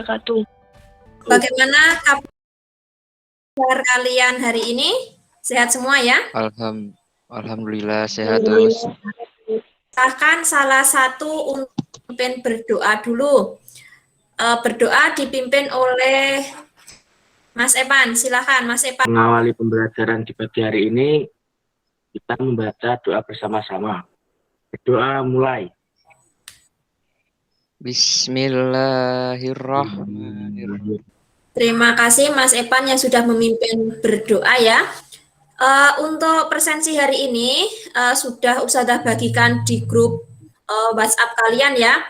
wabarakatuh. Bagaimana kabar kalian hari ini? Sehat semua ya? Alhamdulillah sehat terus. Silahkan salah satu untuk pimpin berdoa dulu. Berdoa dipimpin oleh Mas Epan. Silahkan Mas Epan. Mengawali pembelajaran di pagi hari ini, kita membaca doa bersama-sama. Berdoa mulai. Bismillahirrahmanirrahim. Terima kasih Mas Epan yang sudah memimpin berdoa ya. Untuk presensi hari ini sudah Ustadzah bagikan di grup WhatsApp kalian ya.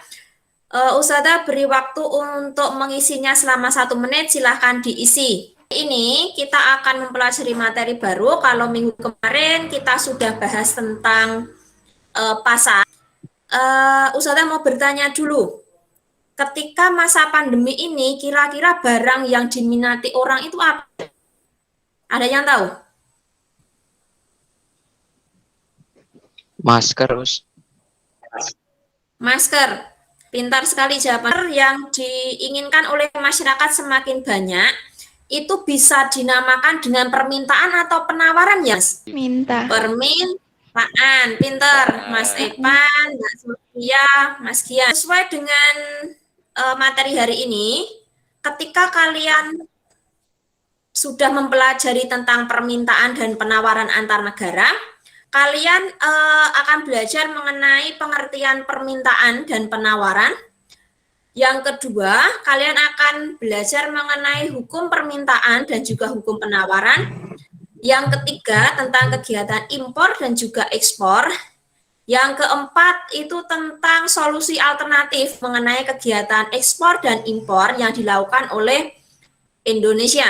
Ustadzah beri waktu untuk mengisinya selama 1 menit, silahkan diisi. Ini kita akan mempelajari materi baru. Kalau minggu kemarin kita sudah bahas tentang pasar. Ustadzah mau bertanya dulu. Ketika masa pandemi ini, kira-kira barang yang diminati orang itu apa? Ada yang tahu? Masker, Us. Masker. Pintar sekali jawaban. Yang diinginkan oleh masyarakat semakin banyak, itu bisa dinamakan dengan permintaan atau penawaran ya? Minta. Permintaan. Pintar. Mas Epan, Mbak Sofia, Mas Gian. Sesuai dengan materi hari ini, ketika kalian sudah mempelajari tentang permintaan dan penawaran antar negara, kalian akan belajar mengenai pengertian permintaan dan penawaran. Yang kedua, kalian akan belajar mengenai hukum permintaan dan juga hukum penawaran. Yang ketiga, tentang kegiatan impor dan juga ekspor. Yang keempat, itu tentang solusi alternatif mengenai kegiatan ekspor dan impor yang dilakukan oleh Indonesia.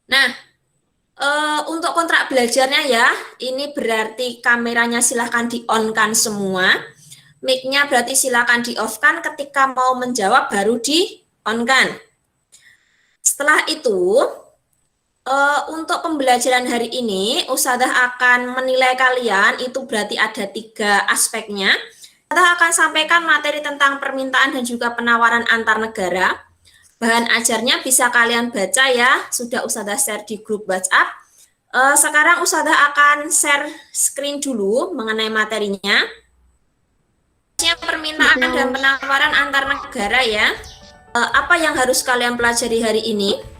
Nah, untuk kontrak belajarnya ya, ini berarti kameranya silahkan di-on-kan semua. Mic-nya berarti silahkan di-off-kan, ketika mau menjawab baru di-on-kan. Setelah itu, untuk pembelajaran hari ini, Ustadzah akan menilai kalian, itu berarti ada 3 aspeknya. Ustadzah akan sampaikan materi tentang permintaan dan juga penawaran antar negara. Bahan ajarnya bisa kalian baca ya, sudah Ustadzah share di grup WhatsApp. Sekarang Ustadzah akan share screen dulu mengenai materinya. Permintaan dan penawaran antar negara ya. Apa yang harus kalian pelajari hari ini?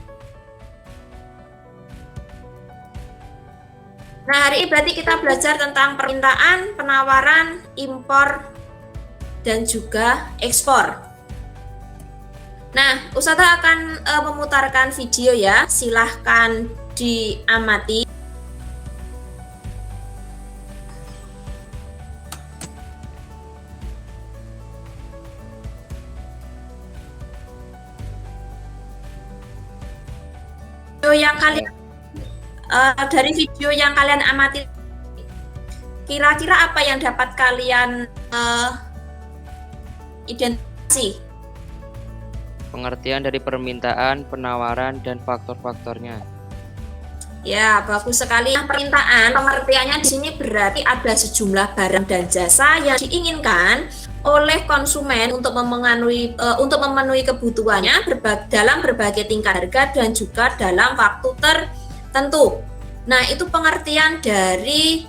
Nah, hari ini berarti kita belajar tentang permintaan, penawaran, impor, dan juga ekspor. Nah, Ustadzah akan memutarkan video ya, silahkan diamati. Dari video yang kalian amati, kira-kira apa yang dapat kalian identifikasi? Pengertian dari permintaan, penawaran, dan faktor-faktornya. Ya, bagus sekali. Permintaan, pengertiannya di sini berarti ada sejumlah barang dan jasa yang diinginkan oleh konsumen untuk memenuhi kebutuhannya dalam berbagai tingkat harga dan juga dalam waktu tertentu. Nah, itu pengertian dari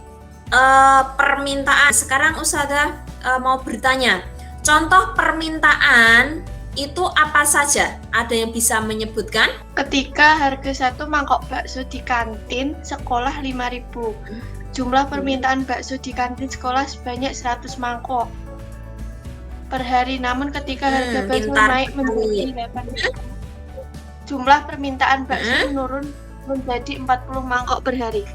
permintaan. Sekarang Ustadzah mau bertanya, contoh permintaan itu apa saja? Ada yang bisa menyebutkan? Ketika harga 1 mangkok bakso di kantin sekolah 5.000. Jumlah permintaan bakso di kantin sekolah sebanyak 100 mangkok per hari. Namun ketika harga bakso naik menjadi 8.000, jumlah permintaan bakso menurun menjadi 40 mangkok per hari.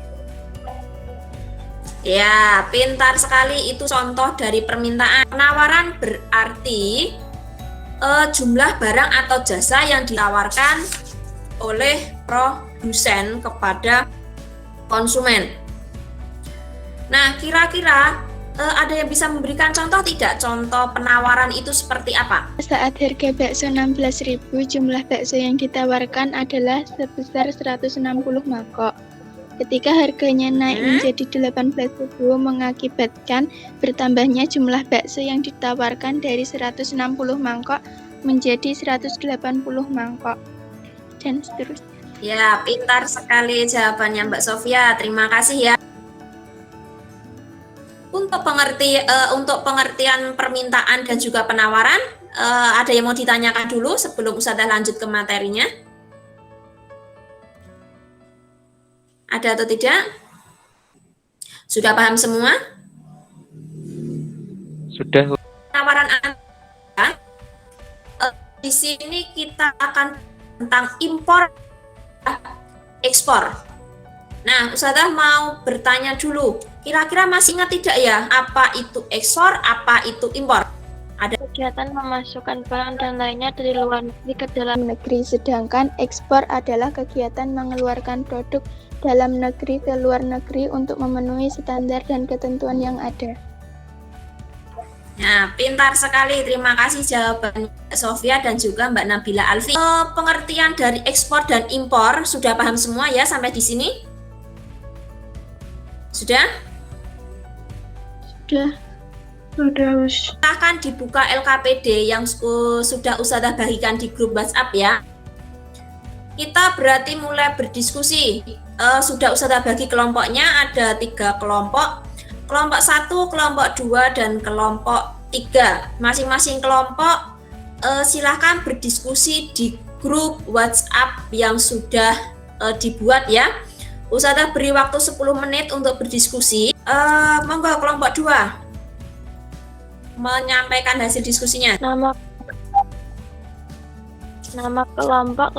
Ya, pintar sekali. Itu contoh dari permintaan. Penawaran berarti jumlah barang atau jasa yang ditawarkan oleh produsen kepada konsumen. Nah, kira-kira ada yang bisa memberikan contoh tidak? Contoh penawaran itu seperti apa? Saat harga bakso 16.000, jumlah bakso yang ditawarkan adalah sebesar 160 mangkok. Ketika harganya naik menjadi 18.000, mengakibatkan bertambahnya jumlah bakso yang ditawarkan dari 160 mangkok menjadi 180 mangkok, dan seterusnya. Ya, pintar sekali jawabannya Mbak Sofia. Terima kasih ya. Untuk pengertian permintaan dan juga penawaran, ada yang mau ditanyakan dulu sebelum Ustazah lanjut ke materinya? Ada atau tidak? Sudah paham semua? Sudah. Penawaran Anda, di sini kita akan tentang impor, ekspor. Nah, Ustazah mau bertanya dulu, kira-kira masih ingat tidak ya, apa itu ekspor, apa itu impor? Ada Kegiatan memasukkan barang dan lainnya dari luar negeri ke dalam negeri, sedangkan ekspor adalah kegiatan mengeluarkan produk dalam negeri ke luar negeri untuk memenuhi standar dan ketentuan yang ada. Nah, pintar sekali. Terima kasih jawaban Mbak Sofia dan juga Mbak Nabila Alfi. Pengertian dari ekspor dan impor sudah paham semua ya sampai di sini? Sudah? Sudah. Silahkan dibuka LKPD yang sudah Ustazah bagikan di grup WhatsApp ya. Kita berarti mulai berdiskusi. Sudah Ustazah bagi kelompoknya, ada 3 kelompok. Kelompok 1, kelompok 2, dan kelompok 3. Masing-masing kelompok silahkan berdiskusi di grup WhatsApp yang sudah dibuat ya. Ustazah beri waktu 10 menit untuk berdiskusi. Monggo kelompok 2 menyampaikan hasil diskusinya. Nama kelompok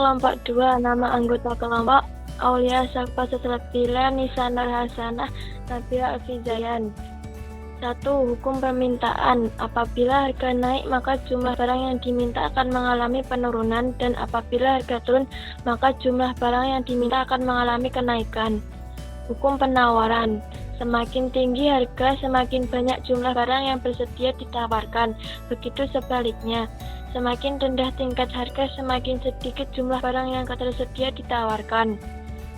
2, nama anggota kelompok Aulia Sakfa Seslabila Nisa Nur Hasanah Nabila Alfizayan. 1. Hukum permintaan. Apabila harga naik maka jumlah barang yang diminta akan mengalami penurunan, dan apabila harga turun maka jumlah barang yang diminta akan mengalami kenaikan. Hukum penawaran. Semakin tinggi harga, semakin banyak jumlah barang yang bersedia ditawarkan. Begitu sebaliknya. Semakin rendah tingkat harga, semakin sedikit jumlah barang yang tersedia ditawarkan.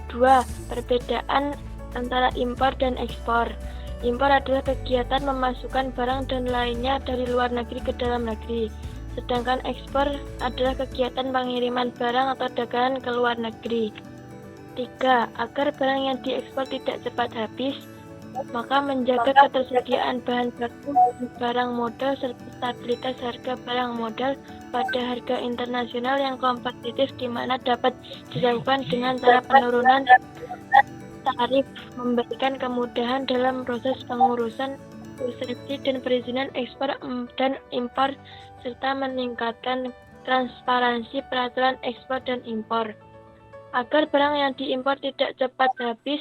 2. Perbedaan antara impor dan ekspor. Impor adalah kegiatan memasukkan barang dan lainnya dari luar negeri ke dalam negeri. Sedangkan ekspor adalah kegiatan pengiriman barang atau dagangan ke luar negeri. 3. Agar barang yang diekspor tidak cepat habis, maka menjaga ketersediaan bahan baku, barang modal, serta stabilitas harga barang modal pada harga internasional yang kompetitif, di mana dapat dilakukan dengan cara penurunan tarif, memberikan kemudahan dalam proses pengurusan resepsi dan perizinan ekspor dan impor, serta meningkatkan transparansi peraturan ekspor dan impor. Agar barang yang diimpor tidak cepat habis,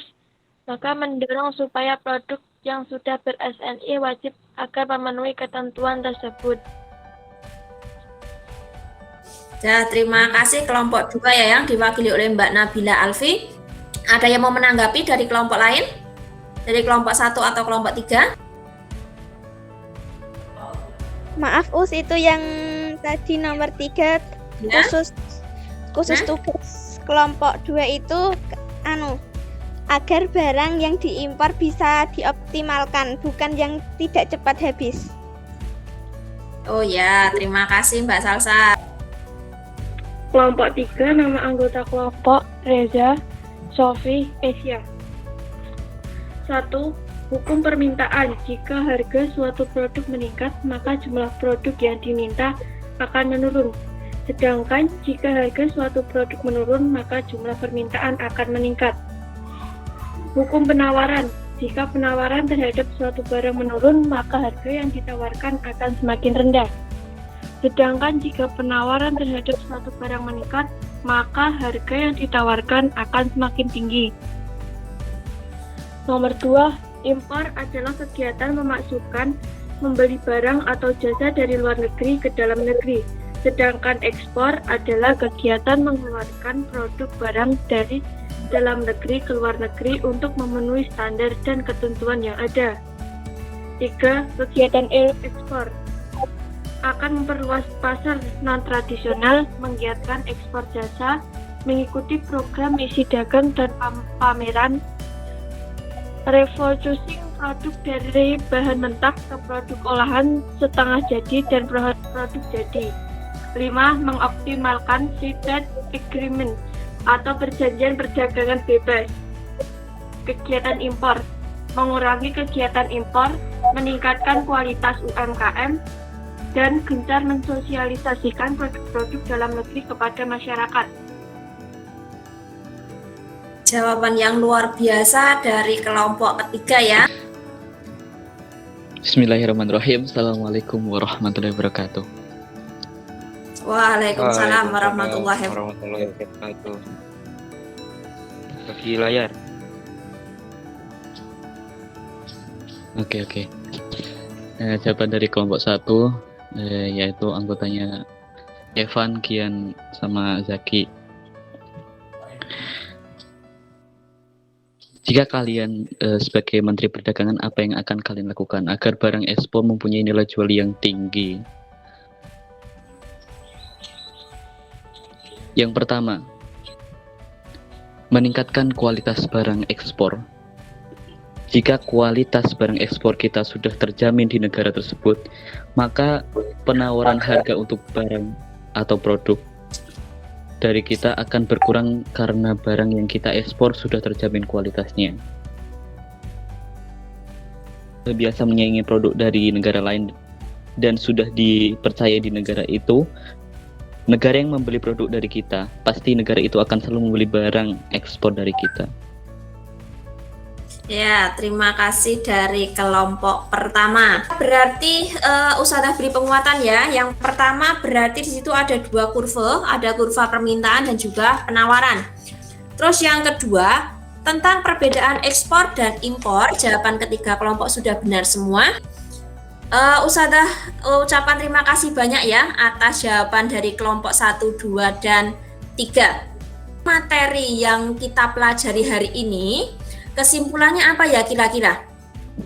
maka mendorong supaya produk yang sudah ber-SNI wajib agar memenuhi ketentuan tersebut. Ya, terima kasih kelompok 2 ya yang diwakili oleh Mbak Nabila Alfi. Ada yang mau menanggapi dari kelompok lain? Dari kelompok 1 atau kelompok 3? Maaf Us, itu yang tadi nomor 3 Ya. khusus tugas kelompok 2 itu agar barang yang diimpor bisa dioptimalkan, bukan yang tidak cepat habis. Oh ya, terima kasih Mbak Salsa. Kelompok 3, nama anggota kelompok Reza, Sofi, Asia. 1. Hukum permintaan. Jika harga suatu produk meningkat, maka jumlah produk yang diminta akan menurun. Sedangkan jika harga suatu produk menurun, maka jumlah permintaan akan meningkat. Hukum penawaran. Jika penawaran terhadap suatu barang menurun, maka harga yang ditawarkan akan semakin rendah. Sedangkan jika penawaran terhadap suatu barang meningkat, maka harga yang ditawarkan akan semakin tinggi. Nomor 2, impor adalah kegiatan memasukkan, membeli barang atau jasa dari luar negeri ke dalam negeri. Sedangkan ekspor adalah kegiatan mengeluarkan produk barang dari dalam negeri ke luar negeri untuk memenuhi standar dan ketentuan yang ada. 3. Kegiatan ekspor akan memperluas pasar non-tradisional, menggiatkan ekspor jasa, mengikuti program misi dagang dan pameran, refocusing produk dari bahan mentah ke produk olahan setengah jadi dan produk jadi. 5. Mengoptimalkan Free Trade Agreement atau perjanjian perdagangan bebas. Kegiatan impor, mengurangi kegiatan impor, meningkatkan kualitas UMKM, dan gencar mensosialisasikan produk-produk dalam negeri kepada masyarakat. Jawaban yang luar biasa dari kelompok ketiga ya. Bismillahirrahmanirrahim. Assalamualaikum warahmatullahi wabarakatuh. Waalaikumsalam warahmatullahi wabarakatuh. Bagi layar. Oke. Jawaban dari kelompok 1 yaitu anggotanya Evan, Kian, sama Zaki. Jika kalian sebagai Menteri Perdagangan, apa yang akan kalian lakukan agar barang ekspor mempunyai nilai jual yang tinggi? Yang pertama, meningkatkan kualitas barang ekspor. Jika kualitas barang ekspor kita sudah terjamin di negara tersebut, maka penawaran harga untuk barang atau produk dari kita akan berkurang karena barang yang kita ekspor sudah terjamin kualitasnya. Biasa menyaingi produk dari negara lain dan sudah dipercaya di negara itu, negara yang membeli produk dari kita, pasti negara itu akan selalu membeli barang ekspor dari kita. Ya, terima kasih dari kelompok pertama. Berarti Ustadzah beri penguatan ya. Yang pertama berarti di situ ada 2 kurva, ada kurva permintaan dan juga penawaran. Terus yang kedua, tentang perbedaan ekspor dan impor, jawaban ketiga kelompok sudah benar semua. Ustadzah ucapan terima kasih banyak ya atas jawaban dari kelompok 1, 2, dan 3. Materi yang kita pelajari hari ini, kesimpulannya apa ya kira-kira?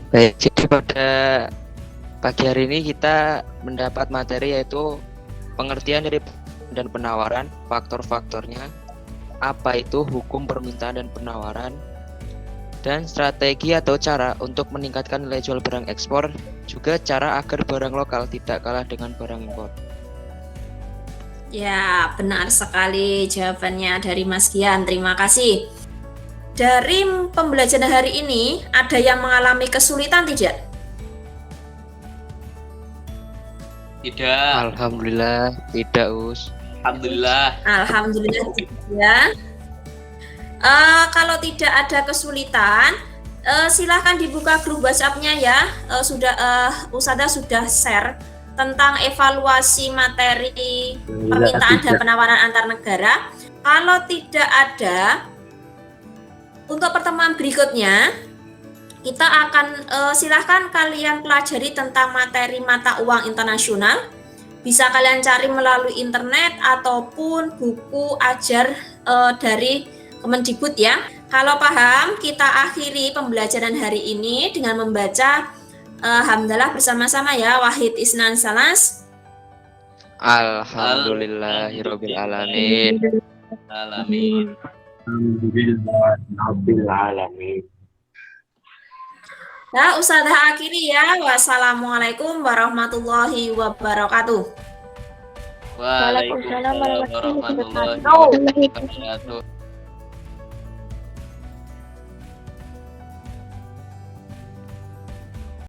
Baik, jadi pada pagi hari ini kita mendapat materi yaitu pengertian dari dan penawaran, faktor-faktornya, apa itu hukum permintaan dan penawaran, dan strategi atau cara untuk meningkatkan nilai jual barang ekspor, juga cara agar barang lokal tidak kalah dengan barang impor. Ya, benar sekali jawabannya dari Mas Gian, terima kasih. Dari pembelajaran hari ini, ada yang mengalami kesulitan tidak? Tidak. Alhamdulillah tidak, Us. Alhamdulillah. Alhamdulillah tidak. Kalau tidak ada kesulitan, silahkan dibuka grup WhatsApp-nya ya. Ustadzah sudah share tentang evaluasi materi permintaan dan penawaran antar negara. Kalau tidak ada, untuk pertemuan berikutnya, kita akan silahkan kalian pelajari tentang materi mata uang internasional. Bisa kalian cari melalui internet ataupun buku ajar dari Kemendikbud ya. Kalau paham, kita akhiri pembelajaran hari ini dengan membaca hamdalah bersama-sama ya. Wahid Isnan Salas. Alhamdulillahirabbil alamin. Alamin. Alhamdulillahirrahmanirrahim. Nah, Ustadzah akhiri ya. Wassalamualaikum warahmatullahi wabarakatuh. Waalaikumsalam warahmatullahi wabarakatuh.